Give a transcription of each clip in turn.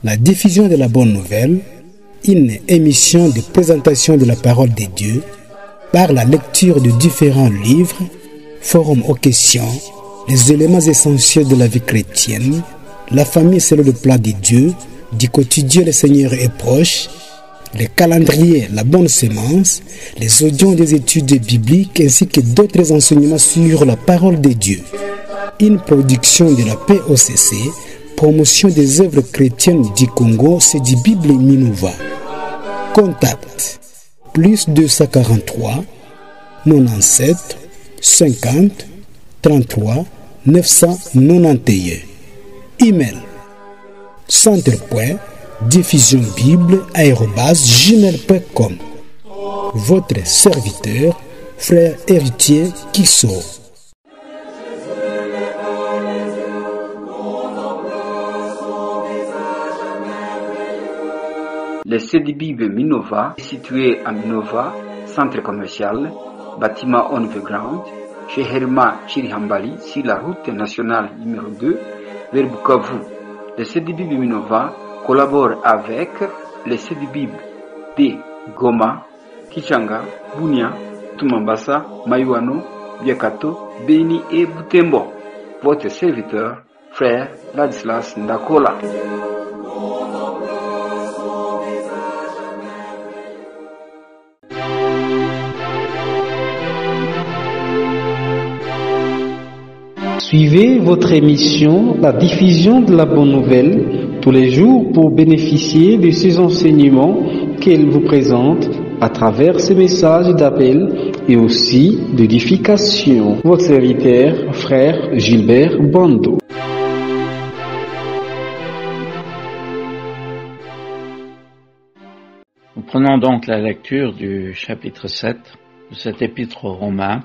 La diffusion de la bonne nouvelle, une émission de présentation de la parole de Dieu par la lecture de différents livres, forum aux questions, les éléments essentiels de la vie chrétienne, la famille selon le plan de Dieu, du quotidien le Seigneur est proche, les calendriers, la bonne sémence, les audios des études bibliques ainsi que d'autres enseignements sur la parole de Dieu. Une production de la POCC, promotion des œuvres chrétiennes du Congo, c'est du Bible Minova. Contact plus 243 97 50 33 991. Email centre.diffusionbible@gmail.com. Votre serviteur, frère héritier Kisso. Le CDBIB Minova est situé à Minova, centre commercial, bâtiment underground, chez Herma Chirihambali, sur la route nationale numéro 2, vers Bukavu. Le CDBIB Minova collabore avec le CDBIB de Goma, Kichanga, Bunia, Tumambasa, Mayuano, Biakato, Beni et Butembo. Votre serviteur, frère Ladislas Ndakola. Suivez votre émission, la diffusion de la bonne nouvelle, tous les jours pour bénéficier de ces enseignements qu'elle vous présente à travers ces messages d'appel et aussi d'édification. Votre serviteur, frère Gilbert Bando. Nous prenons donc la lecture du chapitre 7 de cet épître aux Romains.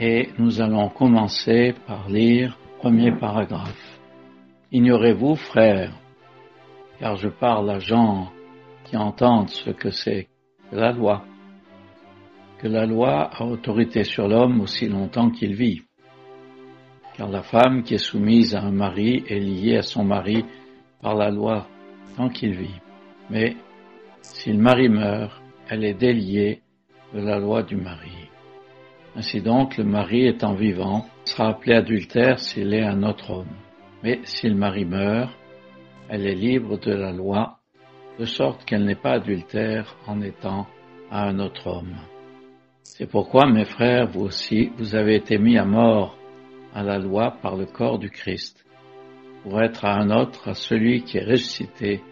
Et nous allons commencer par lire le premier paragraphe. Ignorez-vous, frères, car je parle à gens qui entendent ce que c'est que la loi a autorité sur l'homme aussi longtemps qu'il vit. Car la femme qui est soumise à un mari est liée à son mari par la loi tant qu'il vit. Mais si le mari meurt, elle est déliée de la loi du mari. Ainsi donc, le mari étant vivant sera appelé adultère s'il est un autre homme. Mais si le mari meurt, elle est libre de la loi, de sorte qu'elle n'est pas adultère en étant à un autre homme. C'est pourquoi, mes frères, vous aussi, vous avez été mis à mort à la loi par le corps du Christ, pour être à un autre, à celui qui est ressuscité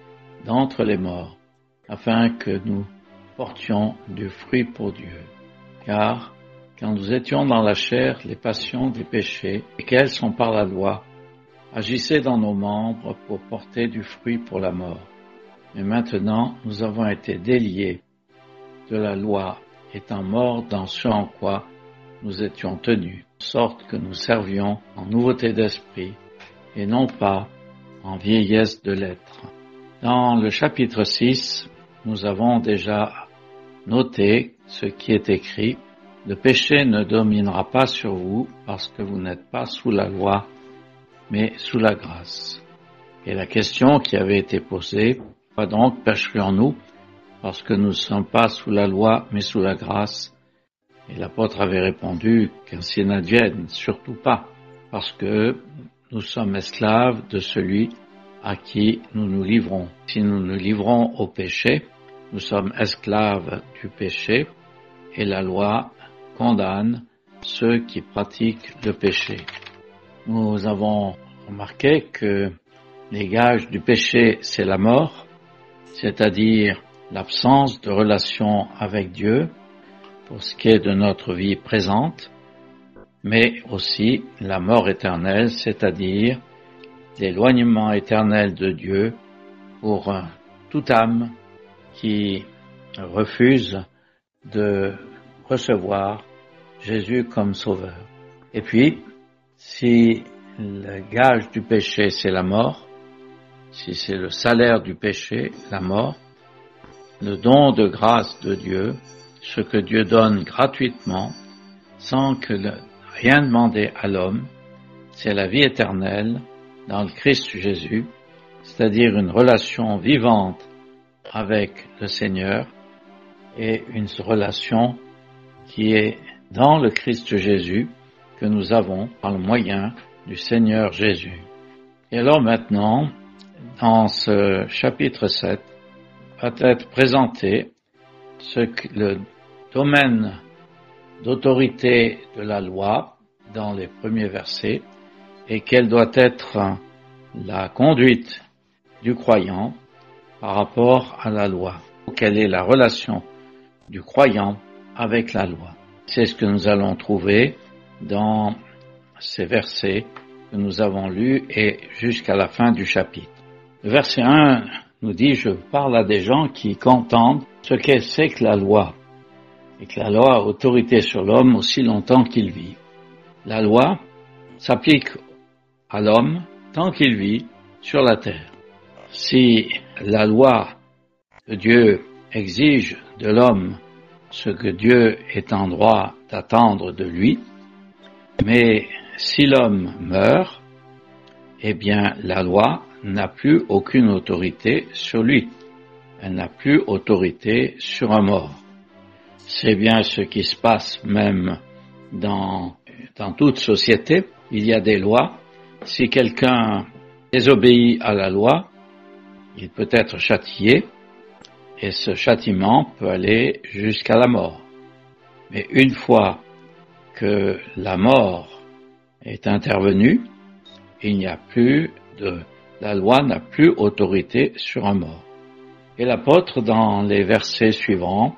d'entre les morts, afin que nous portions du fruit pour Dieu. Car quand nous étions dans la chair, les passions des péchés, lesquelles sont par la loi, agissaient dans nos membres pour porter du fruit pour la mort. Mais maintenant, nous avons été déliés de la loi, étant morts dans ce en quoi nous étions tenus, de sorte que nous servions en nouveauté d'esprit et non pas en vieillesse de l'être. Dans le chapitre 6, nous avons déjà noté ce qui est écrit. Le péché ne dominera pas sur vous parce que vous n'êtes pas sous la loi, mais sous la grâce. Et la question qui avait été posée, pourquoi donc pécherions-nous parce que nous ne sommes pas sous la loi, mais sous la grâce? Et l'apôtre avait répondu qu'ainsi n'advienne, surtout pas, parce que nous sommes esclaves de celui à qui nous nous livrons. Si nous nous livrons au péché, nous sommes esclaves du péché, et la loi condamne ceux qui pratiquent le péché. Nous avons remarqué que les gages du péché, c'est la mort, c'est-à-dire l'absence de relation avec Dieu pour ce qui est de notre vie présente, mais aussi la mort éternelle, c'est-à-dire l'éloignement éternel de Dieu pour toute âme qui refuse de recevoir Jésus comme sauveur. Et puis, si le gage du péché c'est la mort, si c'est le salaire du péché, la mort, le don de grâce de Dieu, ce que Dieu donne gratuitement, sans que rien demander à l'homme, c'est la vie éternelle dans le Christ Jésus, c'est-à-dire une relation vivante avec le Seigneur et une relation qui est dans le Christ Jésus que nous avons par le moyen du Seigneur Jésus. Et alors maintenant, dans ce chapitre 7, va être présenté le domaine d'autorité de la loi dans les premiers versets et quelle doit être la conduite du croyant par rapport à la loi. Quelle est la relation du croyant avec la loi? C'est ce que nous allons trouver dans ces versets que nous avons lus et jusqu'à la fin du chapitre. Le verset 1 nous dit « Je parle à des gens qui comprennent ce que c'est que la loi et que la loi a autorité sur l'homme aussi longtemps qu'il vit. La loi s'applique à l'homme tant qu'il vit sur la terre. Si la loi de Dieu exige de l'homme ce que Dieu est en droit d'attendre de lui, mais si l'homme meurt, eh bien la loi n'a plus aucune autorité sur lui. Elle n'a plus autorité sur un mort. C'est bien ce qui se passe même dans toute société. Il y a des lois. Si quelqu'un désobéit à la loi, il peut être châtié et ce châtiment peut aller jusqu'à la mort. Mais une fois que la mort est intervenue, la loi n'a plus autorité sur un mort. Et l'apôtre, dans les versets suivants,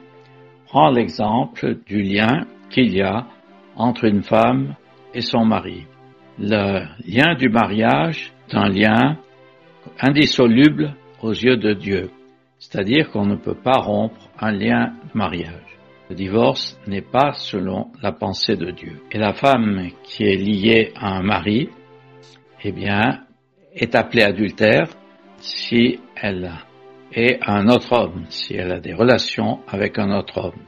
prend l'exemple du lien qu'il y a entre une femme et son mari. Le lien du mariage est un lien indissoluble aux yeux de Dieu, c'est-à-dire qu'on ne peut pas rompre un lien de mariage. Le divorce n'est pas selon la pensée de Dieu. Et la femme qui est liée à un mari, eh bien, est appelée adultère si elle est un autre homme, si elle a des relations avec un autre homme.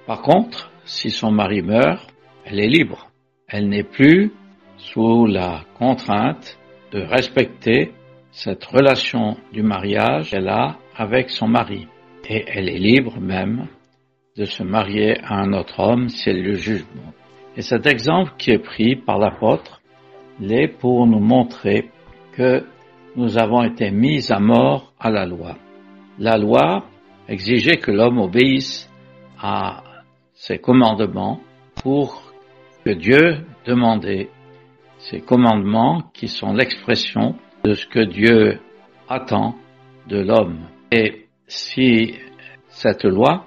Par contre, si son mari meurt, elle est libre. Elle n'est plus sous la contrainte de respecter cette relation du mariage qu'elle a avec son mari. Et elle est libre même de se marier à un autre homme si elle le juge bon. Et cet exemple qui est pris par l'apôtre l'est pour nous montrer que nous avons été mis à mort à la loi. La loi exigeait que l'homme obéisse à ses commandements pour que Dieu demandait. Ces commandements qui sont l'expression de ce que Dieu attend de l'homme. Et si cette loi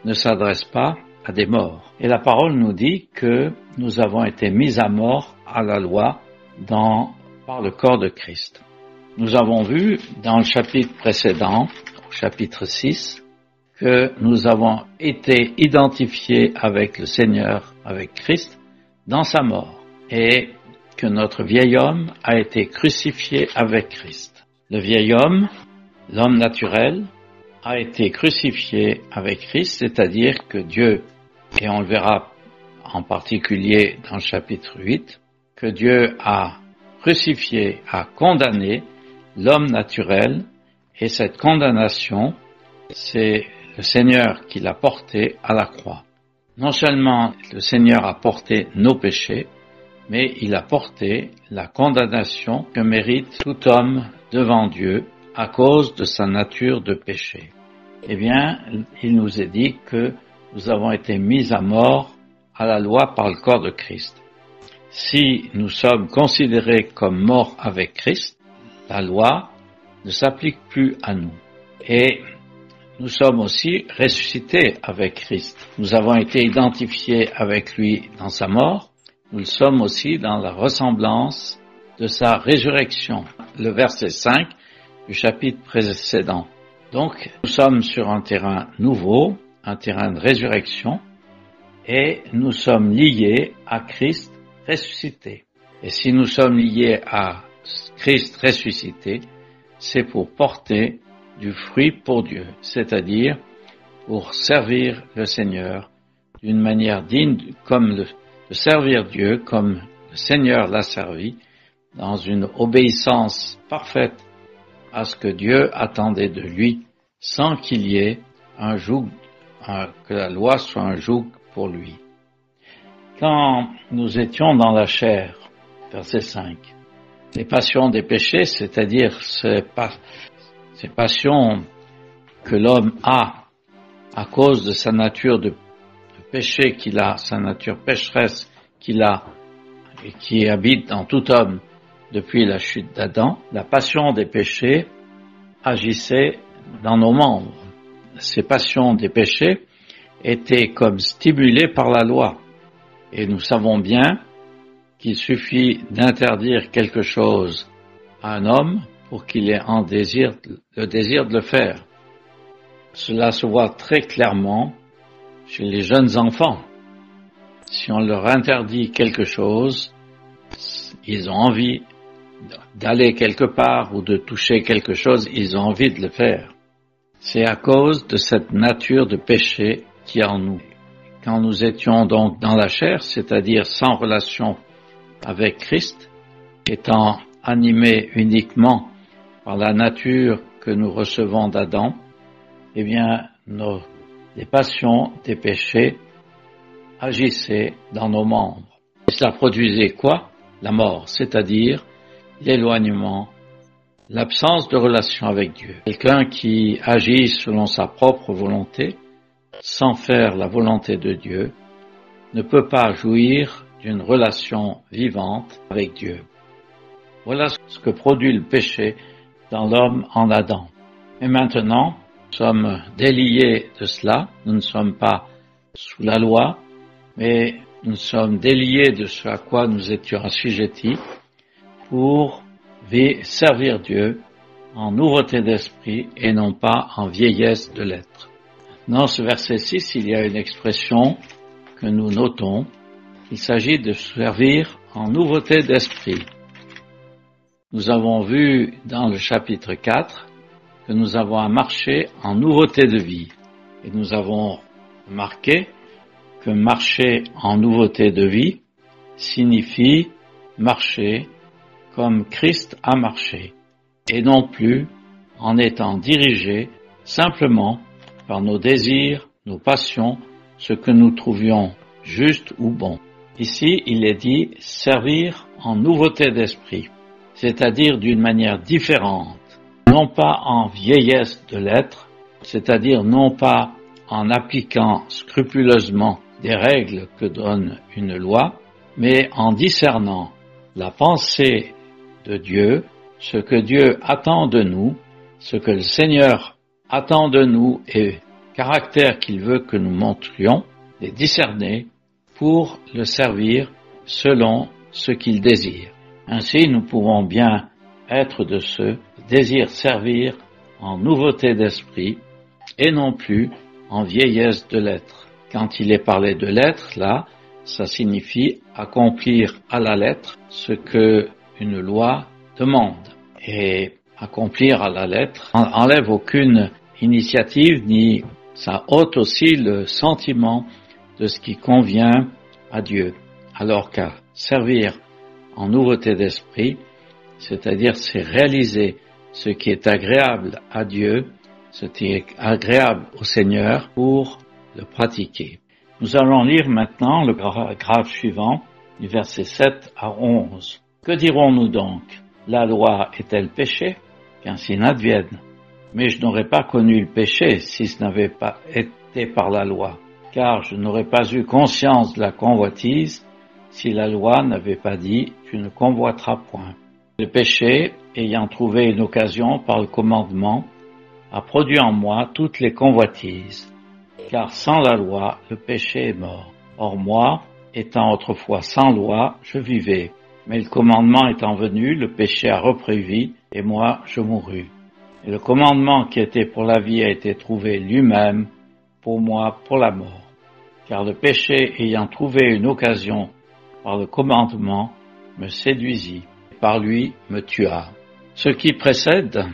ne s'adresse pas à des morts. Et la parole nous dit que nous avons été mis à mort à la loi par le corps de Christ. Nous avons vu dans le chapitre précédent, au chapitre 6, que nous avons été identifiés avec le Seigneur, avec Christ, dans sa mort, et que notre vieil homme a été crucifié avec Christ. Le vieil homme, l'homme naturel, a été crucifié avec Christ, c'est-à-dire que Dieu, et on le verra en particulier dans le chapitre 8, que Dieu a crucifié, a condamné l'homme naturel, et cette condamnation, c'est le Seigneur qui l'a porté à la croix. Non seulement le Seigneur a porté nos péchés, mais il a porté la condamnation que mérite tout homme devant Dieu à cause de sa nature de péché. Eh bien, il nous est dit que nous avons été mis à mort à la loi par le corps de Christ. Si nous sommes considérés comme morts avec Christ, la loi ne s'applique plus à nous. Et nous sommes aussi ressuscités avec Christ. Nous avons été identifiés avec lui dans sa mort. Nous le sommes aussi dans la ressemblance de sa résurrection. Le verset 5 du chapitre précédent. Donc, nous sommes sur un terrain nouveau, un terrain de résurrection, et nous sommes liés à Christ ressuscité. Et si nous sommes liés à Christ ressuscité, c'est pour porter du fruit pour Dieu, c'est-à-dire pour servir le Seigneur d'une manière digne, de servir Dieu comme le Seigneur l'a servi, dans une obéissance parfaite à ce que Dieu attendait de lui, sans qu'il y ait un joug, que la loi soit un joug pour lui. Quand nous étions dans la chair, verset 5, les passions des péchés, c'est-à-dire ces passions que l'homme a à cause de sa nature de péché qu'il a, sa nature pécheresse qu'il a et qui habite dans tout homme depuis la chute d'Adam, la passion des péchés agissait dans nos membres. Ces passions des péchés étaient comme stimulées par la loi. Et nous savons bien qu'il suffit d'interdire quelque chose à un homme pour qu'il ait le désir de le faire. Cela se voit très clairement chez les jeunes enfants. Si on leur interdit quelque chose, ils ont envie d'aller quelque part ou de toucher quelque chose, ils ont envie de le faire. C'est à cause de cette nature de péché qui est en nous. Quand nous étions donc dans la chair, c'est-à-dire sans relation avec Christ, étant animés uniquement par la nature que nous recevons d'Adam, eh bien, les passions des péchés agissaient dans nos membres. Et cela produisait quoi? La mort, c'est-à-dire l'éloignement, l'absence de relation avec Dieu. Quelqu'un qui agit selon sa propre volonté, sans faire la volonté de Dieu, ne peut pas jouir d'une relation vivante avec Dieu. Voilà ce que produit le péché dans l'homme en Adam. Et maintenant, nous sommes déliés de cela, nous ne sommes pas sous la loi, mais nous sommes déliés de ce à quoi nous étions assujettis pour servir Dieu en nouveauté d'esprit et non pas en vieillesse de l'être. Dans ce verset 6, il y a une expression que nous notons. Il s'agit de servir en nouveauté d'esprit. Nous avons vu dans le chapitre 4 que nous avons à marcher en nouveauté de vie. Et nous avons remarqué que marcher en nouveauté de vie signifie marcher comme Christ a marché, et non plus en étant dirigé simplement par nos désirs, nos passions, ce que nous trouvions juste ou bon. Ici, il est dit servir en nouveauté d'esprit, c'est-à-dire d'une manière différente, non pas en vieillesse de l'être, c'est-à-dire non pas en appliquant scrupuleusement des règles que donne une loi, mais en discernant la pensée de Dieu, ce que Dieu attend de nous, ce que le Seigneur attend de nous et le caractère qu'il veut que nous montrions, les discerner pour le servir selon ce qu'il désire. Ainsi, nous pouvons bien être de ceux qui désirent servir en nouveauté d'esprit et non plus en vieillesse de l'être. Quand il est parlé de l'être, là, ça signifie accomplir à la lettre ce que une loi demande. Et accomplir à la lettre enlève aucune initiative, ni ça ôte aussi le sentiment de ce qui convient à Dieu. Alors qu'à servir en nouveauté d'esprit, c'est-à-dire c'est réaliser ce qui est agréable à Dieu, ce qui est agréable au Seigneur pour le pratiquer. Nous allons lire maintenant le paragraphe suivant, du verset 7 à 11. Que dirons-nous donc? La loi est-elle péché? Qu'ainsi n'advienne. Mais je n'aurais pas connu le péché si ce n'avait pas été par la loi, car je n'aurais pas eu conscience de la convoitise si la loi n'avait pas dit « tu ne convoiteras point ». Le péché, ayant trouvé une occasion par le commandement, a produit en moi toutes les convoitises, car sans la loi, le péché est mort. Or moi, étant autrefois sans loi, je vivais, mais le commandement étant venu, le péché a repris vie, et moi je mourus. Et le commandement qui était pour la vie a été trouvé lui-même, pour moi, pour la mort. Car le péché, ayant trouvé une occasion par le commandement, me séduisit, et par lui me tua. Ce qui précède,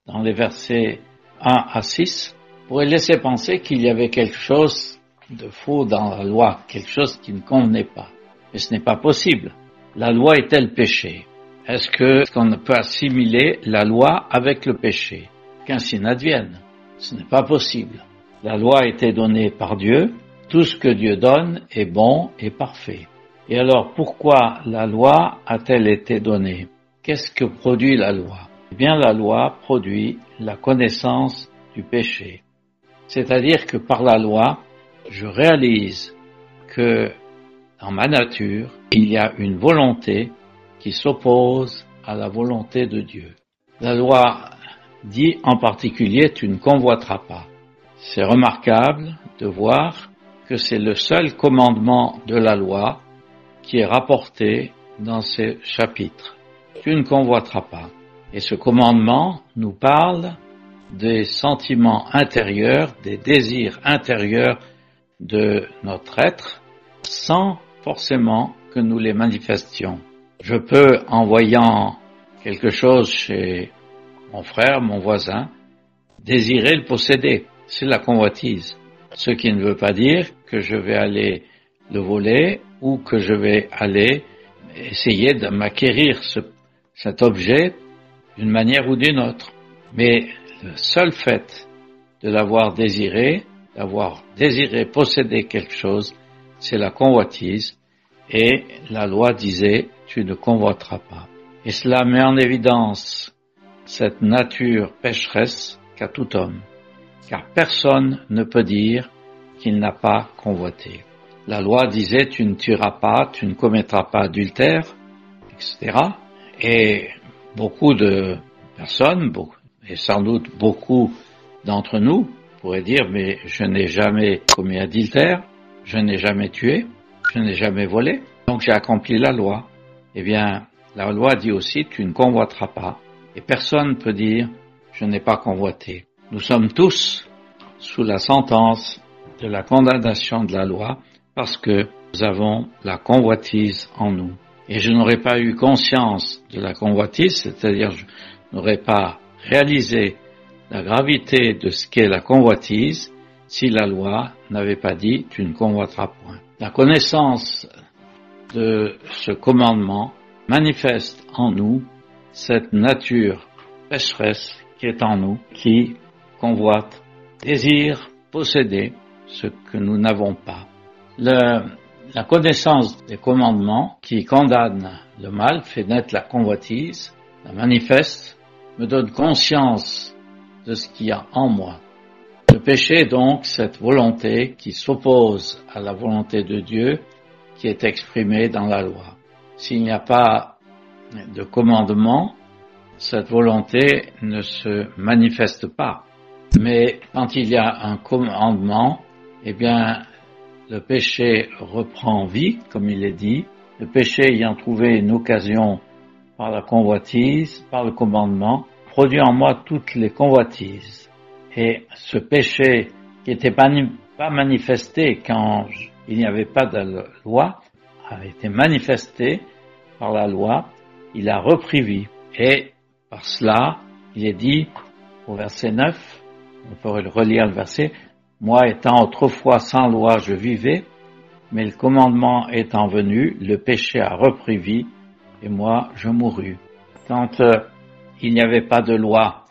dans les versets 1 à 6, pourrait laisser penser qu'il y avait quelque chose de faux dans la loi, quelque chose qui ne convenait pas. Mais ce n'est pas possible. La loi est-elle péché? est-ce qu'on peut assimiler la loi avec le péché? Qu'ainsi n'advienne. Ce n'est pas possible. La loi a été donnée par Dieu. Tout ce que Dieu donne est bon et parfait. Et alors, pourquoi la loi a-t-elle été donnée? Qu'est-ce que produit la loi? Eh bien, la loi produit la connaissance du péché. C'est-à-dire que par la loi, je réalise que dans ma nature, il y a une volonté qui s'oppose à la volonté de Dieu. La loi dit en particulier « tu ne convoiteras pas ». C'est remarquable de voir que c'est le seul commandement de la loi qui est rapporté dans ces chapitres. Tu ne convoiteras pas. Et ce commandement nous parle des sentiments intérieurs, des désirs intérieurs de notre être, sans forcément que nous les manifestions. Je peux, en voyant quelque chose chez mon frère, mon voisin, désirer le posséder. C'est la convoitise. Ce qui ne veut pas dire que je vais aller le voler ou que je vais aller essayer de m'acquérir cet objet d'une manière ou d'une autre. Mais le seul fait de l'avoir désiré posséder quelque chose, c'est la convoitise. Et la loi disait, tu ne convoiteras pas. Et cela met en évidence cette nature pécheresse qu'a tout homme. Car personne ne peut dire qu'il n'a pas convoité. La loi disait, tu ne tueras pas, tu ne commettras pas adultère, etc. Et beaucoup de personnes, et sans doute beaucoup d'entre nous, pourraient dire, mais je n'ai jamais commis adultère, je n'ai jamais tué, je n'ai jamais volé, donc j'ai accompli la loi. Eh bien, la loi dit aussi, tu ne convoiteras pas. Et personne ne peut dire, je n'ai pas convoité. Nous sommes tous sous la sentence de la condamnation de la loi parce que nous avons la convoitise en nous. Et je n'aurais pas eu conscience de la convoitise, c'est-à-dire je n'aurais pas réalisé la gravité de ce qu'est la convoitise si la loi n'avait pas dit « tu ne convoiteras point ». La connaissance de ce commandement manifeste en nous cette nature pécheresse qui est en nous, qui convoite, désire posséder ce que nous n'avons pas. La connaissance des commandements qui condamnent le mal fait naître la convoitise, la manifeste, me donne conscience de ce qu'il y a en moi. Le péché est donc cette volonté qui s'oppose à la volonté de Dieu qui est exprimée dans la loi. S'il n'y a pas de commandement, cette volonté ne se manifeste pas. Mais quand il y a un commandement, eh bien, le péché reprend vie, comme il est dit. Le péché ayant trouvé une occasion par la convoitise, par le commandement, produit en moi toutes les convoitises. Et ce péché qui n'était pas manifesté quand il n'y avait pas de loi, a été manifesté par la loi, il a repris vie. Et par cela, il est dit au verset 9, on peut relire le verset, « Moi étant autrefois sans loi, je vivais, mais le commandement étant venu, le péché a repris vie, et moi je mourus. » Quand il n'y avait pas de loi,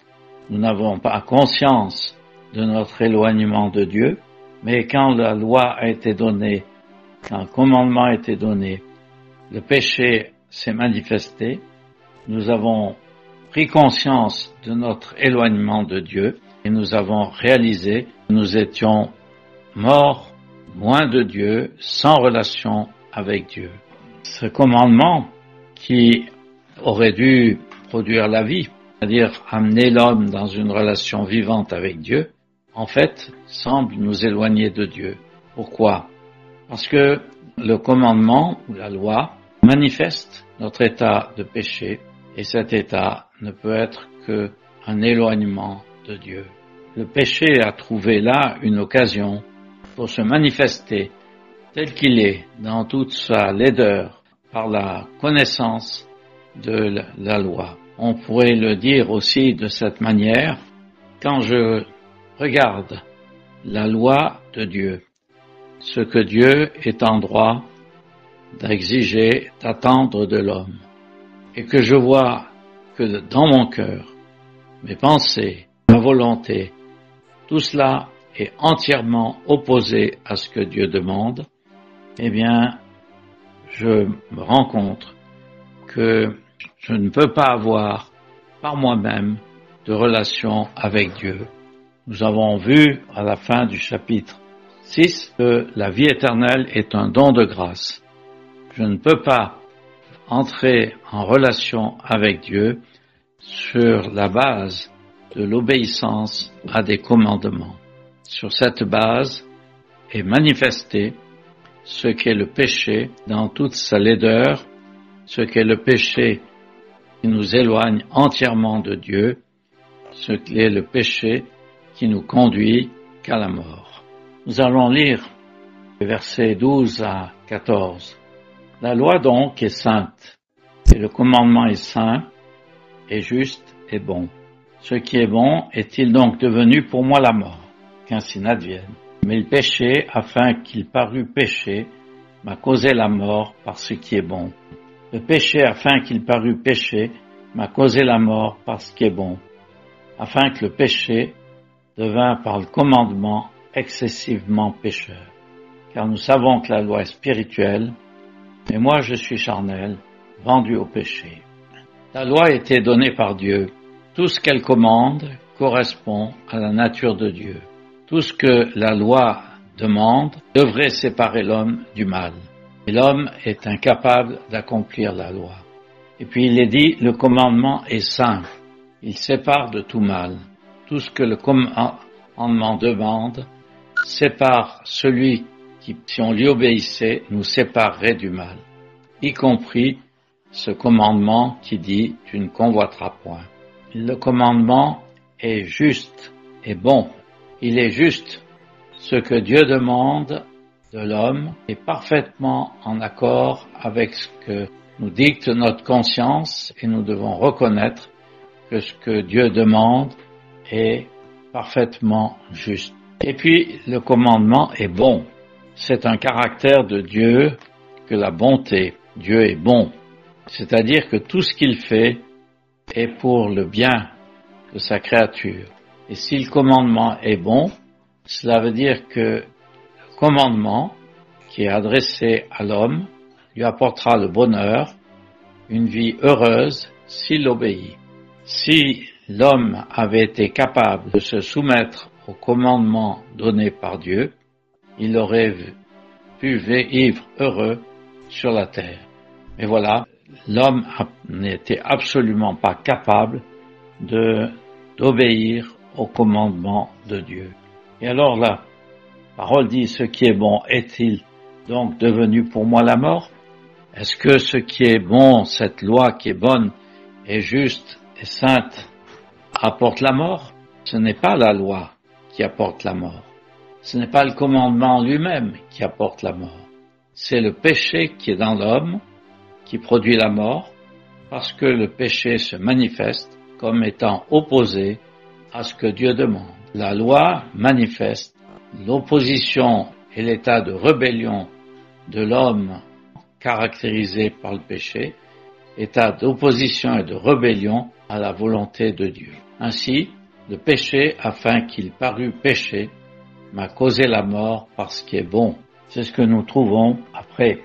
nous n'avons pas conscience de notre éloignement de Dieu, mais quand la loi a été donnée, quand le commandement a été donné, le péché s'est manifesté, nous avons pris conscience de notre éloignement de Dieu et nous avons réalisé que nous étions morts, loin de Dieu, sans relation avec Dieu. Ce commandement qui aurait dû produire la vie, c'est-à-dire amener l'homme dans une relation vivante avec Dieu, en fait, semble nous éloigner de Dieu. Pourquoi? Parce que le commandement ou la loi manifeste notre état de péché et cet état ne peut être qu'un éloignement de Dieu. Le péché a trouvé là une occasion pour se manifester tel qu'il est dans toute sa laideur par la connaissance de la loi. On pourrait le dire aussi de cette manière, quand je regarde la loi de Dieu, ce que Dieu est en droit d'exiger, d'attendre de l'homme. et que je vois que dans mon cœur, mes pensées, ma volonté, tout cela est entièrement opposé à ce que Dieu demande, eh bien, je me rends compte que je ne peux pas avoir par moi-même de relation avec Dieu. Nous avons vu à la fin du chapitre 6 que la vie éternelle est un don de grâce. Je ne peux pas entrer en relation avec Dieu sur la base de l'obéissance à des commandements. Sur cette base est manifesté ce qu'est le péché dans toute sa laideur, ce qu'est le péché qui nous éloigne entièrement de Dieu, ce qu'est le péché qui nous conduit qu'à la mort. Nous allons lire les versets 12 à 14. La loi donc est sainte, et le commandement est saint, et juste et bon. Ce qui est bon est-il donc devenu pour moi la mort, qu'ainsi n'advienne. Mais le péché, afin qu'il parût péché, m'a causé la mort par ce qui est bon. Le péché, afin qu'il parût péché, m'a causé la mort par ce qui est bon, afin que le péché devint par le commandement excessivement pécheur. Car nous savons que la loi est spirituelle, mais moi je suis charnel, vendu au péché. La loi a été donnée par Dieu. Tout ce qu'elle commande correspond à la nature de Dieu. Tout ce que la loi demande devrait séparer l'homme du mal. Et l'homme est incapable d'accomplir la loi. Et puis il est dit, le commandement est saint. Il sépare de tout mal. Tout ce que le commandement demande sépare celui qui, si on lui obéissait, nous séparerait du mal. Y compris ce commandement qui dit, tu ne convoiteras point. Le commandement est juste et bon. Il est juste. Ce que Dieu demande de l'homme est parfaitement en accord avec ce que nous dicte notre conscience et nous devons reconnaître que ce que Dieu demande est parfaitement juste. Et puis, le commandement est bon. C'est un caractère de Dieu que la bonté. Dieu est bon. C'est-à-dire que tout ce qu'il fait est pour le bien de sa créature. Et si le commandement est bon, cela veut dire que le commandement qui est adressé à l'homme lui apportera le bonheur, une vie heureuse s'il obéit. Si l'homme avait été capable de se soumettre au commandement donné par Dieu, il aurait pu vivre heureux sur la terre. Mais voilà, l'homme n'était absolument pas capable d'obéir au commandement de Dieu. Et alors la parole dit, ce qui est bon est-il donc devenu pour moi la mort? Est-ce que ce qui est bon, cette loi qui est bonne, est juste et sainte, apporte la mort? Ce n'est pas la loi qui apporte la mort. Ce n'est pas le commandement lui-même qui apporte la mort. C'est le péché qui est dans l'homme qui produit la mort, parce que le péché se manifeste comme étant opposé à ce que Dieu demande. La loi manifeste l'opposition et l'état de rébellion de l'homme caractérisé par le péché, état d'opposition et de rébellion à la volonté de Dieu. Ainsi, le péché, afin qu'il parût péché, m'a causé la mort par ce qui est bon. C'est ce que nous trouvons après.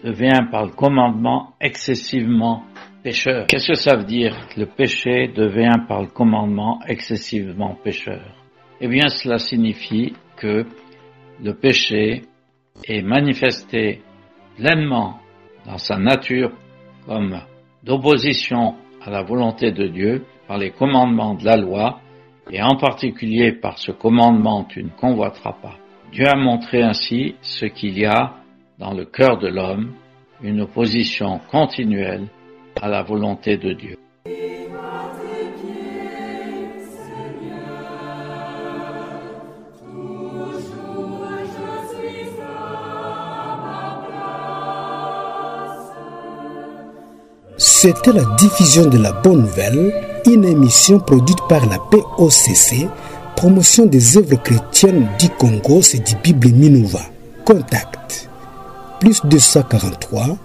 Devient par le commandement excessivement pécheur. Qu'est-ce que ça veut dire que le péché devient par le commandement excessivement pécheur? Eh bien, cela signifie que le péché est manifesté pleinement dans sa nature comme d'opposition à la volonté de Dieu par les commandements de la loi et en particulier par ce commandement tu ne convoiteras pas. Dieu a montré ainsi ce qu'il y a dans le cœur de l'homme, une opposition continuelle à la volonté de Dieu. C'était la diffusion de la Bonne Nouvelle, une émission produite par la POCC, promotion des œuvres chrétiennes du Congo, c'est du Bible Minova. Contact +243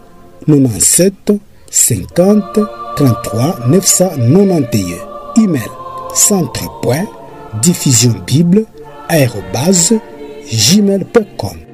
97 50 33 991. Email centre.diffusionbible@gmail.com.